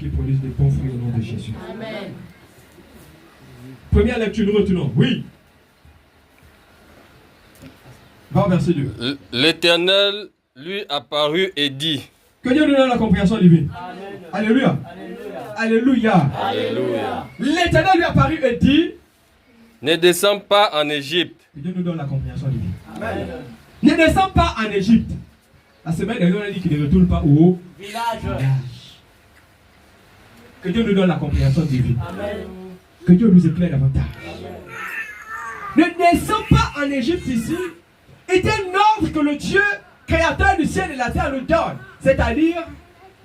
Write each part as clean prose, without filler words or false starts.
qui produisent des bons fruits au nom de Jésus. Amen. Première lecture, nous retenons. Oui. Va au verset 2. L'Éternel lui apparut et dit. Que Dieu nous donne la compréhension divine. Amen. Alléluia. Alléluia. Alléluia. L'Éternel lui apparut et dit. Ne descends pas en Égypte. Que Dieu nous donne la compréhension divine. Amen. Ne descends pas en Égypte. La semaine dernière, on a dit qu'il ne retourne pas au Village. Que Dieu nous donne la compréhension divine. Amen. Que Dieu nous éclaire davantage. Ne descends pas en Égypte ici. C'est un ordre que le Dieu créateur du ciel et de la terre nous donne. C'est-à-dire,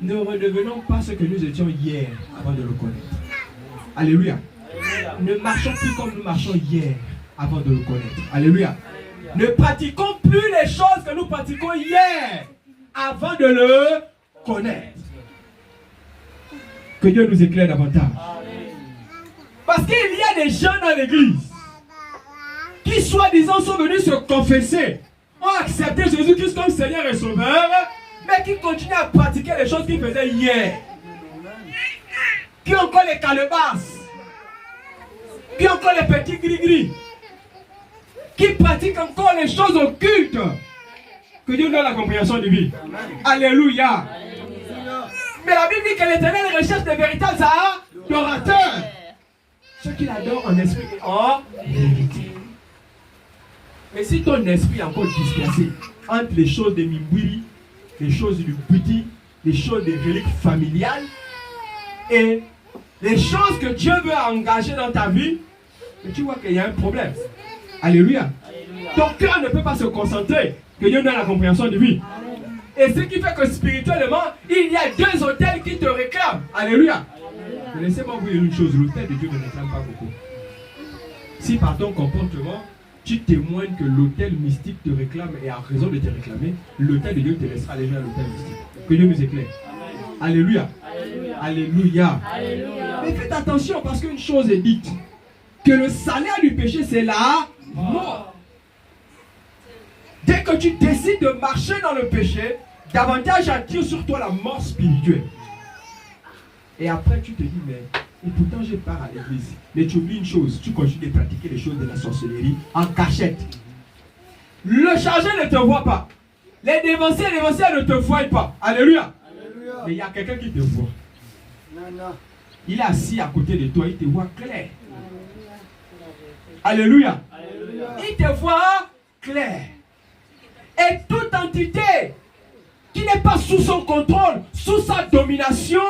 ne redevenons pas ce que nous étions hier avant de le connaître. Alléluia. Ne marchons plus comme nous marchons hier avant de le connaître. Alléluia. Ne pratiquons plus les choses que nous pratiquons hier avant de le connaître. Que Dieu nous éclaire davantage. Parce qu'il y a des gens dans l'église qui soi-disant sont venus se confesser, ont accepté Jésus-Christ comme Seigneur et Sauveur, mais qui continuent à pratiquer les choses qu'ils faisaient hier. Qui ont encore les calebasses, qui ont encore les petits gris-gris, qui pratiquent encore les choses occultes. Que Dieu donne la compréhension divine. Alléluia. Mais la Bible dit que l'Éternel recherche des véritables adorateurs. Ceux qui l'adorent en esprit et en vérité. Mais si ton esprit est encore dispersé entre les choses de Mimbiri, les choses du Bouti, les choses des reliques familiales et les choses que Dieu veut engager dans ta vie, tu vois qu'il y a un problème. Alléluia. Ton cœur ne peut pas se concentrer. Que Dieu donne la compréhension de vie. Et ce qui fait que spirituellement, il y a deux autels qui te réclament. Alléluia. Mais laissez-moi vous dire une chose, l'autel de Dieu ne réclame pas beaucoup. Si par ton comportement, tu témoignes que l'autel mystique te réclame et a raison de te réclamer, l'autel de Dieu te laissera aller vers l'autel mystique. Que Dieu nous éclaire. Alléluia. Alléluia. Alléluia. Mais faites attention parce qu'une chose est dite, que le salaire du péché c'est la mort. Dès que tu décides de marcher dans le péché, davantage attire sur toi la mort spirituelle. Et après tu te dis, mais et pourtant je pars à l'église. Mais tu oublies une chose, tu continues de pratiquer les choses de la sorcellerie en cachette. Le chargé ne te voit pas. Les dévanciers ne te voient pas. Alléluia. Mais il y a quelqu'un qui te voit. Il est assis à côté de toi, il te voit clair. Alléluia. Il te voit clair. Et toute entité qui n'est pas sous son contrôle, sous sa domination,